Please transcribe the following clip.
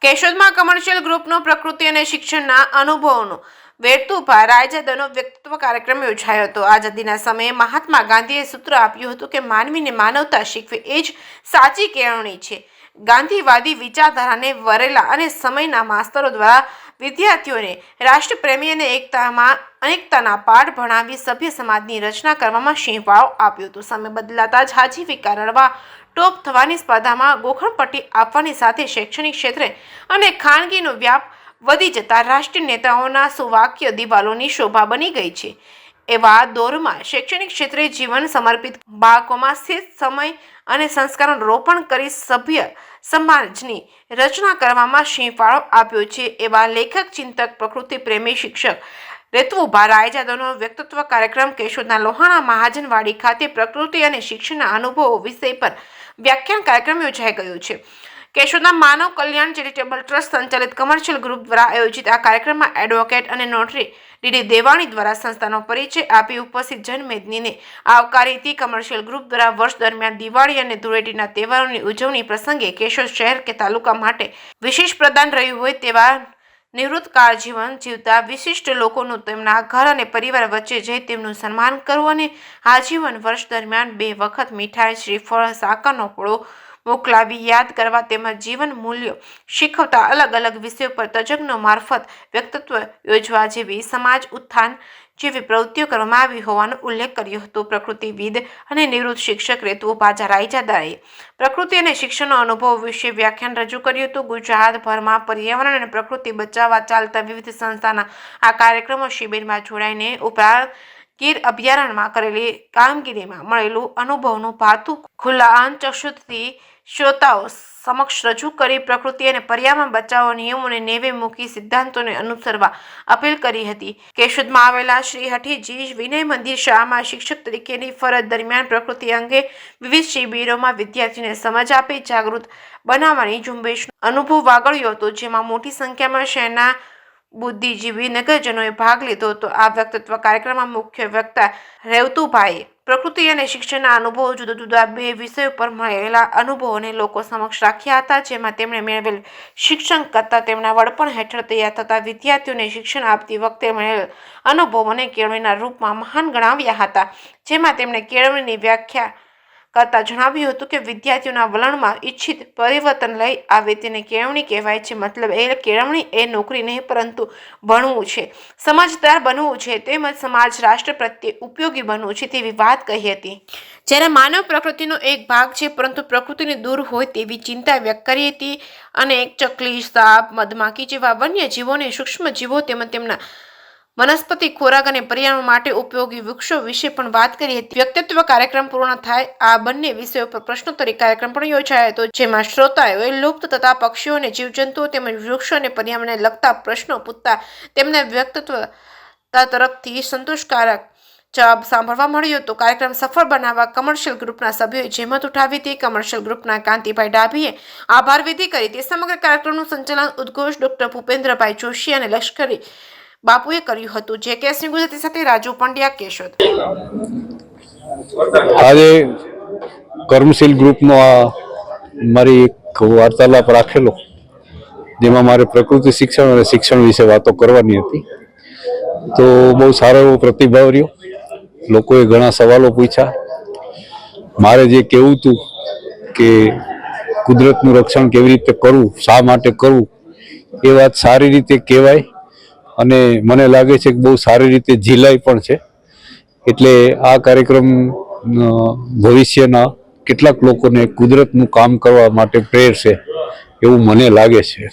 કેશોદમાં commercial ગ્રુપનો પ્રકૃતિ અને શિક્ષણના અનુભવોનો વેરતુભા રાયજાદાનો વ્યક્તિત્વ કાર્યક્રમ યોજાયો હતો। આઝાદીના સમયે મહાત્મા ગાંધીએ સૂત્ર આપ્યું હતું કે માનવીને માનવતા શીખવી એ જ સાચી કેળવણી છે। ગાંધીવાદી વિચારધારાને વરેલા અને સમયના માસ્તરો દ્વારા વિદ્યાર્થીઓને રાષ્ટ્રપ્રેમી અને અનેકતાના પાઠ ભણાવી સભ્ય સમાજની રચના કરવામાં સિંહફાળો આપ્યો હતો। સમય બદલાતા જ આજીવિકા રળવા ટોપ થવાની સ્પર્ધામાં ગોખણપટ્ટી આપવાની સાથે શૈક્ષણિક ક્ષેત્રે અને ખાનગીનો વ્યાપ વધી જતા રાષ્ટ્રીય નેતાઓના સુવાક્ય દિવાલોની શોભા બની ગઈ છે। એવા દોરમાં શૈક્ષણિક ક્ષેત્રે જીવન સમર્પિત બાળકોમાં સ્થિત સમય અને સંસ્કારોનું રોપણ કરી સભ્ય સમાજની રચના કરવામાં સિંહફાળો આપ્યો છે। એવા લેખક ચિંતક પ્રકૃતિ પ્રેમી શિક્ષક રેતુભા રાયજાદાનો વ્યક્તિત્વ કાર્યક્રમ કેશોદના લોહાણા મહાજનવાડી ખાતે પ્રકૃતિ અને શિક્ષણના અનુભવો વિષય પર વ્યાખ્યાન કાર્યક્રમ યોજાઈ ગયો છે। કેશોદના માનવ કલ્યાણ ચેરિટેબલ ટ્રસ્ટ સંચાલિત કમર્શિયલ ગ્રુપ દ્વારા આયોજિત આ કાર્યક્રમમાં એડવોકેટ અને નોટરી ડીડી દેવાણી દ્વારા સંસ્થાનો પરિચય આપી ઉપસ્થિત જનમેદનીને આવકારી હતી। કમર્શિયલ ગ્રુપ દ્વારા વર્ષ દરમિયાન દિવાળી અને ધૂળેટીના તહેવારોની ઉજવણી પ્રસંગે કેશોદ શહેર કે તાલુકા માટે વિશેષ પ્રદાન રહ્યું હોય તેવા નિવૃત્ત કાળ જીવન જીવતા વિશિષ્ટ લોકોનું તેમના ઘર અને પરિવાર વચ્ચે જઈ તેમનું સન્માન કરવું અને આજીવન વર્ષ દરમિયાન 2 વખત મીઠાઈ શ્રીફળ સાકરનો પોળો મોકલાવી યાદ કરવા તેમજ જીવન મૂલ્યો શીખવતા અલગ અલગ વિષયો પર તજજ્ઞો મારફત વ્યક્તિત્વ યોજવા જેવી સમાજ ઉત્થાન જેવી પ્રવૃત્તિઓ કરવામાં આવી હોવાનો ઉલ્લેખ કર્યો હતો। પ્રકૃતિવિદ અને નિવૃત્ત શિક્ષક રેતુભા રાયજાદાએ પ્રકૃતિ અને શિક્ષણનો અનુભવ વિશે વ્યાખ્યાન રજૂ કર્યું હતું। ગુજરાતભરમાં પર્યાવરણ અને પ્રકૃતિ બચાવવા ચાલતા વિવિધ સંસ્થાના આ કાર્યક્રમો શિબિરમાં જોડાઈને ઉપરાંત ગીર અભયારણ્યમાં કરેલી કામગીરીમાં મળેલું અનુભવનું ભાતું ખુલ્લા ચક્ષુથી શ્રોતાઓ સમક્ષ રજૂ કરી પ્રકૃતિ અને પર્યાવરણ બચાવ નિયમોને નેવે મૂકી સિદ્ધાંતોને અનુસરવા અપીલ કરી હતી। કેશોદમાં આવેલા શ્રી હઠીજી વિનય મંદિર શાળામાં શિક્ષક તરીકેની ફરજ દરમિયાન પ્રકૃતિ અંગે વિવિધ શિબિરોમાં વિદ્યાર્થીઓને સમજ આપી જાગૃત બનાવવાની ઝુંબેશનો અનુભવ વાગળ્યો હતો, જેમાં મોટી સંખ્યામાં શહેરના બુદ્ધિજીવી નગરજનોએ ભાગ લીધો હતો। આ વ્યક્તિત્વ કાર્યક્રમમાં મુખ્ય વક્તા રેતુભાએ પ્રકૃતિ અને શિક્ષણના અનુભવો જુદા જુદા 2 વિષયો પર મળેલા અનુભવોને લોકો સમક્ષ રાખ્યા હતા, જેમાં તેમણે મેળવેલ શિક્ષણ કરતાં તેમના વડપણ હેઠળ તૈયાર થતા વિદ્યાર્થીઓને શિક્ષણ આપતી વખતે મળેલ અનુભવોને કેળવણીના રૂપમાં મહાન ગણાવ્યા હતા। જેમાં તેમણે કેળવણીની વ્યાખ્યા કરતા જણાવ્યું હતું કે વિદ્યાર્થીઓના વલણમાં ઈચ્છિત પરિવર્તન લઈ આવે તેને કેળવણી કહેવાય છે। મતલબ એ કેળવણી એ નોકરી નહીં પરંતુ ભણવું છે, સમજદાર બનવું છે તેમજ સમાજ રાષ્ટ્ર પ્રત્યે ઉપયોગી બનવું છે તેવી વાત કહી હતી। જ્યારે માનવ પ્રકૃતિનો એક ભાગ છે પરંતુ પ્રકૃતિને દૂર હોય તેવી ચિંતા વ્યક્ત કરી હતી અને એક ચકલી, સાપ, મધમાખી જેવા વન્ય જીવોને સૂક્ષ્મ જીવો તેમજ તેમના વનસ્પતિ ખોરાક અને પર્યાવરણ માટે ઉપયોગી વૃક્ષો વિશે પણ વાત કરી હતી। વ્યક્તિત્વ કાર્યક્રમ પૂર્ણ થાય આ બંને વિષયો પર પ્રશ્નોત્તરી કાર્યક્રમ પણ યોજાયો હતો, જેમાં શ્રોતાઓએ લુપ્ત થતા પક્ષીઓ અને જીવજંતુઓ તેમજ વૃક્ષો અને પર્યાવરણને લગતા પ્રશ્નો પૂછતા તેમના વ્યક્તિત્વ તરફથી સંતોષકારક જવાબ સાંભળવા મળ્યો હતો। કાર્યક્રમ સફળ બનાવવા કમર્શિયલ ગ્રુપના સભ્યોએ જહેમત ઉઠાવી હતી। કમર્શિયલ ગ્રુપના કાંતિભાઈ ડાભીએ આભાર વિધિ કરી હતી। સમગ્ર કાર્યક્રમનું સંચાલન ઉદ્ઘોષ ડોક્ટર ભૂપેન્દ્રભાઈ જોશી અને લશ્કરી બાપુએ કર્યું હતું। JKS ન્યૂઝ ગુજરાતી સાથે રાજુ પંડ્યા, કેશોદ। આજે કર્મશીલ ગ્રુપનો મારી એક વાર્તાલાપ રાખેલો, જેમાં મારે પ્રકૃતિ શિક્ષણ અને શિક્ષણ વિશે વાતો કરવાની હતી, તો બહુ સારો એવો પ્રતિભાવ રહ્યો। લોકોએ ઘણા સવાલો પૂછ્યા। મારે જે કહેવું હતું કે કુદરતનું રક્ષણ કેવી રીતે કરવું, શા માટે કરવું, એ વાત સારી રીતે કહેવાય અને મને લાગે છે કે બહુ સારી રીતે ઝીલાય પણ છે। એટલે આ કાર્યક્રમ ભવિષ્યના કેટલાક લોકોને કુદરતનું કામ કરવા માટે પ્રેરશે એવું મને લાગે છે।